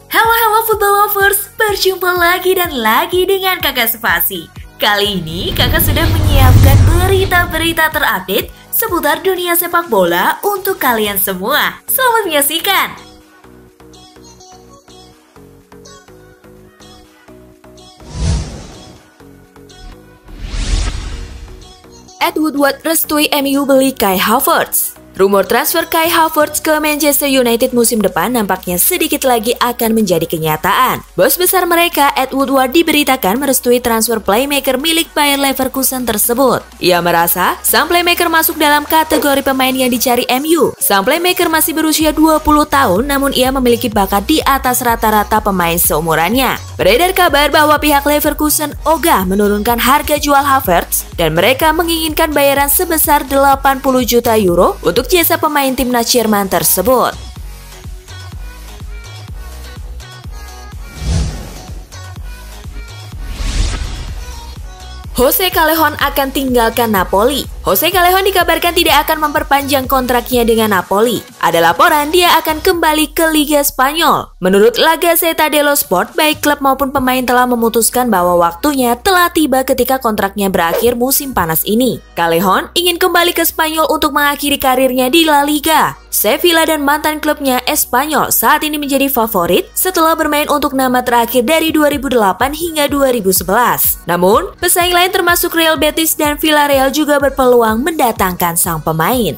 Halo football lovers, berjumpa lagi dan lagi dengan Kakak Spasi. Kali ini kakak sudah menyiapkan berita-berita terupdate seputar dunia sepak bola untuk kalian semua. Selamat menyaksikan! Ed Woodward restui MU beli Kai Havertz. Rumor transfer Kai Havertz ke Manchester United musim depan nampaknya sedikit lagi akan menjadi kenyataan. Bos besar mereka, Ed Woodward, diberitakan merestui transfer playmaker milik Bayer Leverkusen tersebut. Ia merasa sang playmaker masuk dalam kategori pemain yang dicari MU. Sang playmaker masih berusia 20 tahun, namun ia memiliki bakat di atas rata-rata pemain seumurannya. Beredar kabar bahwa pihak Leverkusen ogah menurunkan harga jual Havertz dan mereka menginginkan bayaran sebesar 80 juta euro untuk jasa pemain timnas Jerman tersebut. Jose Callejon akan tinggalkan Napoli. Jose Callejon dikabarkan tidak akan memperpanjang kontraknya dengan Napoli. Ada laporan dia akan kembali ke Liga Spanyol. Menurut La Gazzetta dello Sport, baik klub maupun pemain telah memutuskan bahwa waktunya telah tiba ketika kontraknya berakhir musim panas ini. Callejon ingin kembali ke Spanyol untuk mengakhiri karirnya di La Liga. Sevilla dan mantan klubnya Espanyol saat ini menjadi favorit setelah bermain untuk nama terakhir dari 2008 hingga 2011. Namun, pesaing lain termasuk Real Betis dan Villarreal juga berpeluang mendatangkan sang pemain.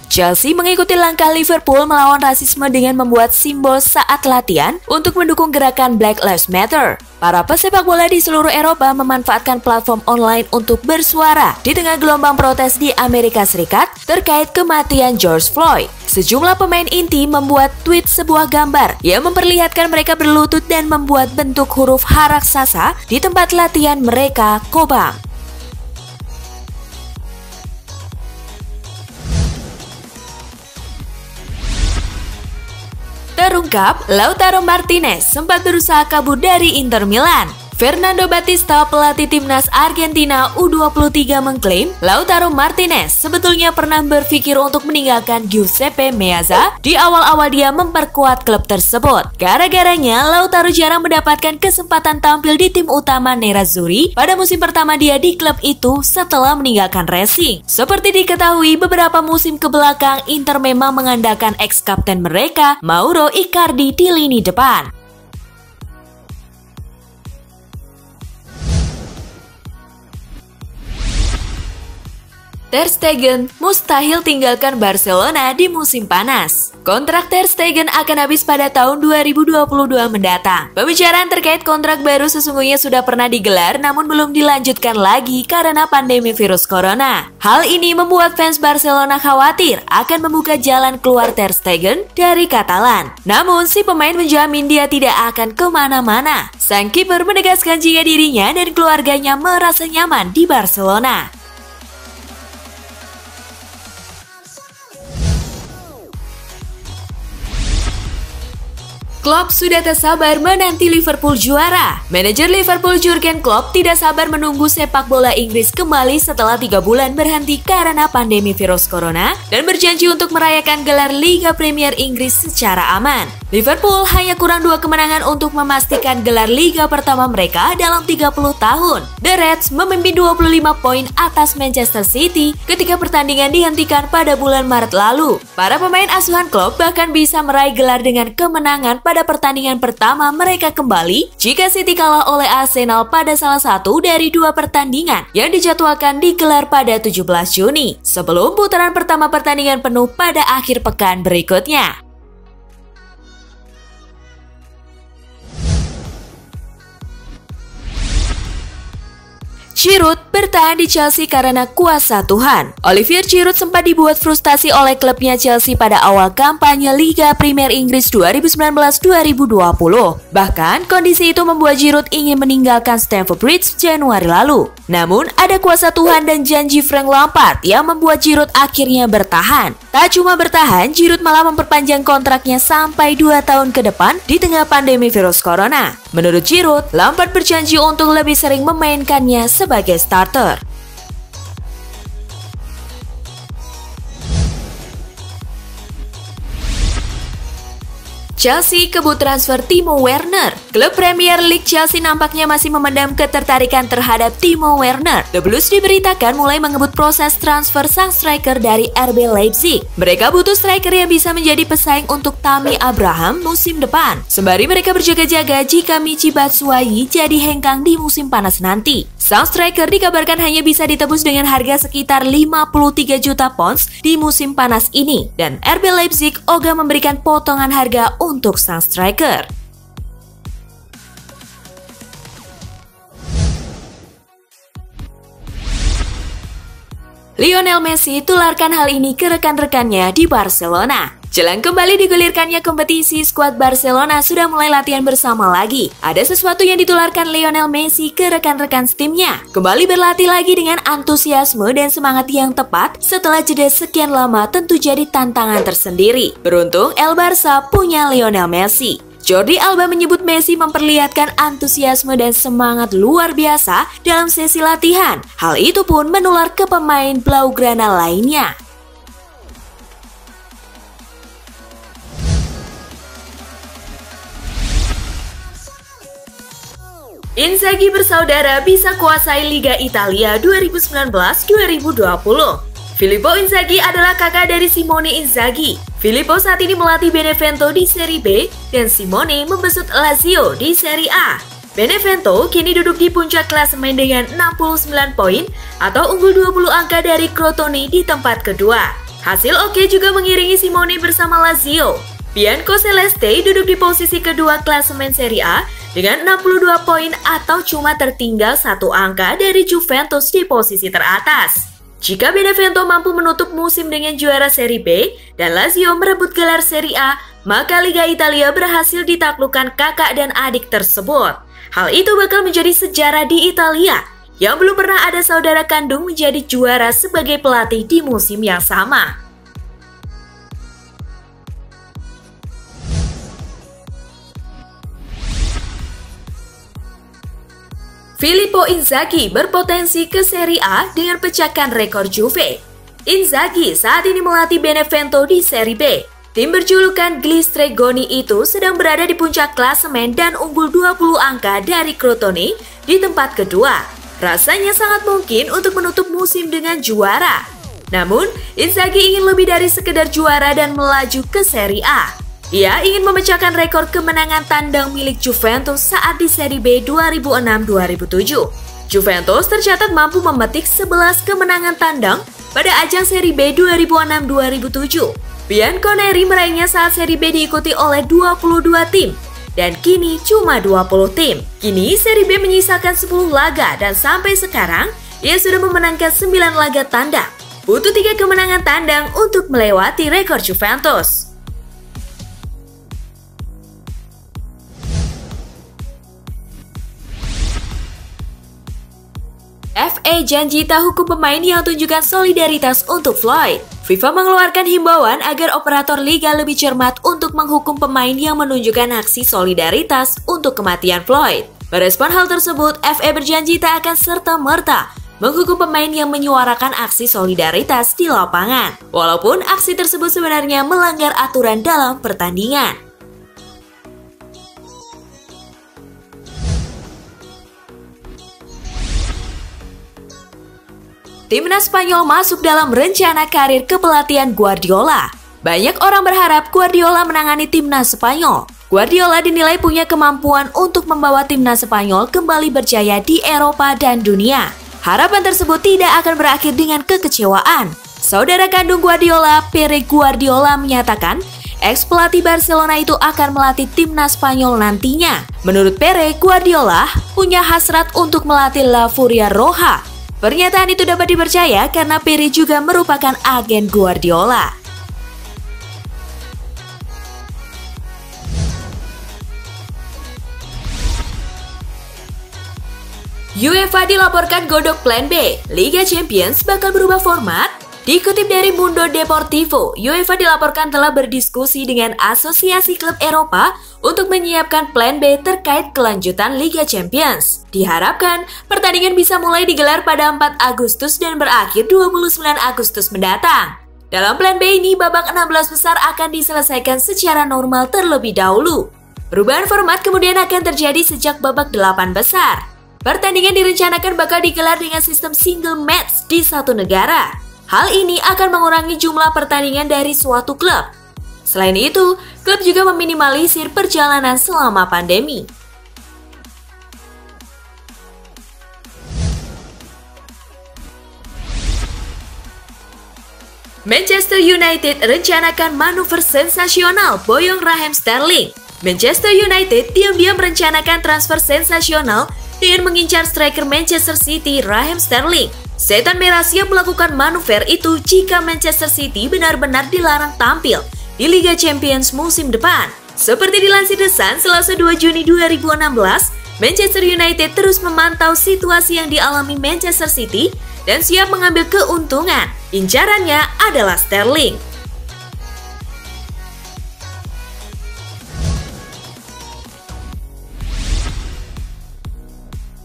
Chelsea mengikuti langkah Liverpool melawan rasisme dengan membuat simbol saat latihan untuk mendukung gerakan Black Lives Matter. Para pesepak bola di seluruh Eropa memanfaatkan platform online untuk bersuara di tengah gelombang protes di Amerika Serikat terkait kematian George Floyd. Sejumlah pemain inti membuat tweet sebuah gambar yang memperlihatkan mereka berlutut dan membuat bentuk huruf H raksasa di tempat latihan mereka kobam. Terungkap, Lautaro Martinez sempat berusaha kabur dari Inter Milan. Fernando Batista, pelatih timnas Argentina U23, mengklaim Lautaro Martinez sebetulnya pernah berpikir untuk meninggalkan Giuseppe Meazza di awal-awal dia memperkuat klub tersebut. Gara-garanya, Lautaro jarang mendapatkan kesempatan tampil di tim utama Nerazzurri pada musim pertama dia di klub itu setelah meninggalkan Racing. Seperti diketahui, beberapa musim kebelakang Inter memang mengandalkan ex-kapten mereka, Mauro Icardi, di lini depan. Ter Stegen mustahil tinggalkan Barcelona di musim panas. Kontrak Ter Stegen akan habis pada tahun 2022 mendatang. Pembicaraan terkait kontrak baru sesungguhnya sudah pernah digelar namun belum dilanjutkan lagi karena pandemi virus corona. Hal ini membuat fans Barcelona khawatir akan membuka jalan keluar Ter Stegen dari Katalan. Namun si pemain menjamin dia tidak akan kemana-mana. Sang kiper menegaskan jika dirinya dan keluarganya merasa nyaman di Barcelona. Klopp sudah tak sabar menanti Liverpool juara. Manajer Liverpool Jurgen Klopp tidak sabar menunggu sepak bola Inggris kembali setelah 3 bulan berhenti karena pandemi virus corona dan berjanji untuk merayakan gelar Liga Premier Inggris secara aman. Liverpool hanya kurang 2 kemenangan untuk memastikan gelar Liga pertama mereka dalam 30 tahun. The Reds memimpin 25 poin atas Manchester City ketika pertandingan dihentikan pada bulan Maret lalu. Para pemain asuhan Klopp bahkan bisa meraih gelar dengan kemenangan pada pertandingan pertama mereka kembali jika City kalah oleh Arsenal pada salah satu dari 2 pertandingan yang dijadwalkan digelar pada 17 Juni sebelum putaran pertama pertandingan penuh pada akhir pekan berikutnya. Giroud bertahan di Chelsea karena kuasa Tuhan. Olivier Giroud sempat dibuat frustasi oleh klubnya Chelsea pada awal kampanye Liga Premier Inggris 2019-2020. Bahkan, kondisi itu membuat Giroud ingin meninggalkan Stamford Bridge Januari lalu. Namun, ada kuasa Tuhan dan janji Frank Lampard yang membuat Giroud akhirnya bertahan. Tak cuma bertahan, Giroud malah memperpanjang kontraknya sampai 2 tahun ke depan di tengah pandemi virus corona. Menurut Giroud, Lampard berjanji untuk lebih sering memainkannya sebagai starter. Chelsea kebut transfer Timo Werner. Klub Premier League Chelsea nampaknya masih memendam ketertarikan terhadap Timo Werner. The Blues diberitakan mulai mengebut proses transfer sang striker dari RB Leipzig. Mereka butuh striker yang bisa menjadi pesaing untuk Tammy Abraham musim depan. Sembari mereka berjaga-jaga jika Michy Batshuayi jadi hengkang di musim panas nanti. Sang striker dikabarkan hanya bisa ditebus dengan harga sekitar 53 juta pounds di musim panas ini. Dan RB Leipzig ogah memberikan potongan harga untuk sang striker. Lionel Messi tularkan hal ini ke rekan-rekannya di Barcelona. Jelang kembali digulirkannya kompetisi, skuad Barcelona sudah mulai latihan bersama lagi. Ada sesuatu yang ditularkan Lionel Messi ke rekan-rekan timnya. Kembali berlatih lagi dengan antusiasme dan semangat yang tepat setelah jeda sekian lama tentu jadi tantangan tersendiri. Beruntung El Barça punya Lionel Messi. Jordi Alba menyebut Messi memperlihatkan antusiasme dan semangat luar biasa dalam sesi latihan. Hal itu pun menular ke pemain Blaugrana lainnya. Inzaghi bersaudara bisa kuasai Liga Italia 2019-2020. Filippo Inzaghi adalah kakak dari Simone Inzaghi. Filippo saat ini melatih Benevento di Serie B dan Simone membesut Lazio di Serie A. Benevento kini duduk di puncak klasemen dengan 69 poin atau unggul 20 angka dari Crotone di tempat kedua. Hasil oke juga mengiringi Simone bersama Lazio. Biancoceleste duduk di posisi kedua klasemen Serie A dengan 62 poin atau cuma tertinggal satu angka dari Juventus di posisi teratas. Jika Benevento mampu menutup musim dengan juara Serie B dan Lazio merebut gelar Serie A, maka Liga Italia berhasil ditaklukkan kakak dan adik tersebut. Hal itu bakal menjadi sejarah di Italia, yang belum pernah ada saudara kandung menjadi juara sebagai pelatih di musim yang sama. Filippo Inzaghi berpotensi ke Serie A dengan pecahkan rekor Juve. Inzaghi saat ini melatih Benevento di Serie B. Tim berjulukan Gli Stregoni itu sedang berada di puncak klasemen dan unggul 20 angka dari Crotone di tempat kedua. Rasanya sangat mungkin untuk menutup musim dengan juara. Namun, Inzaghi ingin lebih dari sekedar juara dan melaju ke Serie A. Ia ingin memecahkan rekor kemenangan tandang milik Juventus saat di Serie B 2006-2007. Juventus tercatat mampu memetik 11 kemenangan tandang pada ajang Serie B 2006-2007. Bianconeri meraihnya saat Serie B diikuti oleh 22 tim, dan kini cuma 20 tim. Kini Serie B menyisakan 10 laga dan sampai sekarang ia sudah memenangkan 9 laga tandang. Butuh 3 kemenangan tandang untuk melewati rekor Juventus. FA janji tak hukum pemain yang tunjukkan solidaritas untuk Floyd. FIFA mengeluarkan himbauan agar operator liga lebih cermat untuk menghukum pemain yang menunjukkan aksi solidaritas untuk kematian Floyd. Merespon hal tersebut, FA berjanji tak akan serta-merta menghukum pemain yang menyuarakan aksi solidaritas di lapangan, walaupun aksi tersebut sebenarnya melanggar aturan dalam pertandingan. Timnas Spanyol masuk dalam rencana karir kepelatihan Guardiola. Banyak orang berharap Guardiola menangani timnas Spanyol. Guardiola dinilai punya kemampuan untuk membawa timnas Spanyol kembali berjaya di Eropa dan dunia. Harapan tersebut tidak akan berakhir dengan kekecewaan. Saudara kandung Guardiola, Pere Guardiola, menyatakan ex-pelatih Barcelona itu akan melatih timnas Spanyol nantinya. Menurut Pere, Guardiola punya hasrat untuk melatih La Furia Roja. Pernyataan itu dapat dipercaya karena Pere juga merupakan agen Guardiola. UEFA dilaporkan godok plan B, Liga Champions bakal berubah format. Dikutip dari Mundo Deportivo, UEFA dilaporkan telah berdiskusi dengan Asosiasi Klub Eropa untuk menyiapkan plan B terkait kelanjutan Liga Champions. Diharapkan, pertandingan bisa mulai digelar pada 4 Agustus dan berakhir 29 Agustus mendatang. Dalam plan B ini, babak 16 besar akan diselesaikan secara normal terlebih dahulu. Perubahan format kemudian akan terjadi sejak babak 8 besar. Pertandingan direncanakan bakal digelar dengan sistem single match di satu negara. Hal ini akan mengurangi jumlah pertandingan dari suatu klub. Selain itu, klub juga meminimalisir perjalanan selama pandemi. Manchester United rencanakan manuver sensasional boyong Raheem Sterling. Manchester United diam-diam merencanakan transfer sensasional dengan mengincar striker Manchester City Raheem Sterling. Setan Merah siap melakukan manuver itu jika Manchester City benar-benar dilarang tampil di Liga Champions musim depan. Seperti dilansir The Sun, Selasa 2 Juni 2016, Manchester United terus memantau situasi yang dialami Manchester City dan siap mengambil keuntungan. Incarannya adalah Sterling.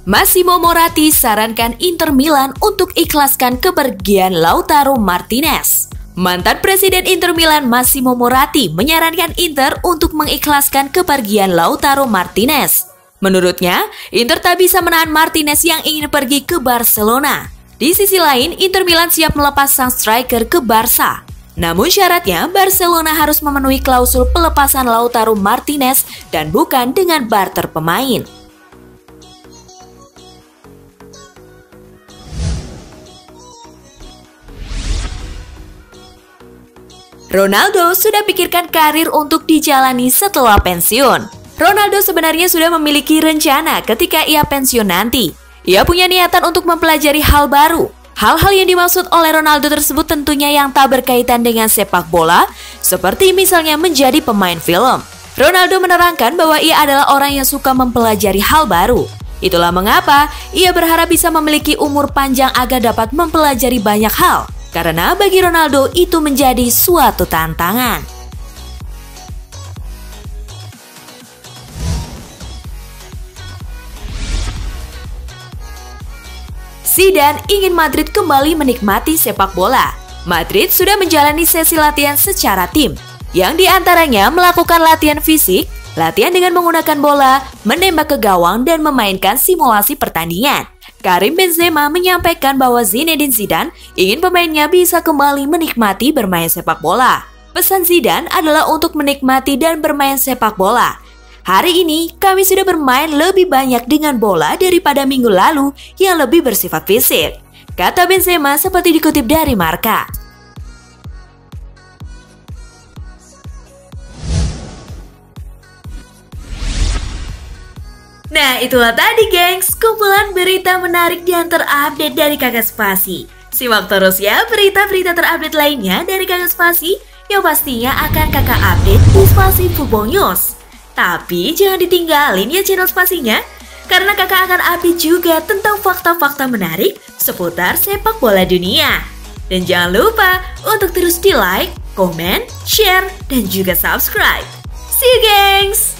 Massimo Moratti sarankan Inter Milan untuk ikhlaskan kepergian Lautaro Martinez. Mantan Presiden Inter Milan Massimo Moratti menyarankan Inter untuk mengikhlaskan kepergian Lautaro Martinez. Menurutnya, Inter tak bisa menahan Martinez yang ingin pergi ke Barcelona. Di sisi lain, Inter Milan siap melepas sang striker ke Barca. Namun syaratnya, Barcelona harus memenuhi klausul pelepasan Lautaro Martinez dan bukan dengan barter pemain. Ronaldo sudah pikirkan karir untuk dijalani setelah pensiun. Ronaldo sebenarnya sudah memiliki rencana ketika ia pensiun nanti. Ia punya niatan untuk mempelajari hal baru. Hal-hal yang dimaksud oleh Ronaldo tersebut tentunya yang tak berkaitan dengan sepak bola, seperti misalnya menjadi pemain film. Ronaldo menerangkan bahwa ia adalah orang yang suka mempelajari hal baru. Itulah mengapa ia berharap bisa memiliki umur panjang agar dapat mempelajari banyak hal. Karena bagi Ronaldo itu menjadi suatu tantangan. Zidane ingin Madrid kembali menikmati sepak bola. Madrid sudah menjalani sesi latihan secara tim, yang diantaranya melakukan latihan fisik, latihan dengan menggunakan bola, menembak ke gawang, dan memainkan simulasi pertandingan. Karim Benzema menyampaikan bahwa Zinedine Zidane ingin pemainnya bisa kembali menikmati bermain sepak bola. Pesan Zidane adalah untuk menikmati dan bermain sepak bola. Hari ini kami sudah bermain lebih banyak dengan bola daripada minggu lalu yang lebih bersifat fisik, kata Benzema seperti dikutip dari Marca. Nah, itulah tadi gengs, kumpulan berita menarik dan terupdate dari Kakak Spasi. Simak terus ya berita-berita terupdate lainnya dari Kakak Spasi yang pastinya akan Kakak update di Spasi Football News. Tapi jangan ditinggalin ya channel Spasinya, karena Kakak akan update juga tentang fakta-fakta menarik seputar sepak bola dunia. Dan jangan lupa untuk terus di like, komen, share, dan juga subscribe. See you gengs!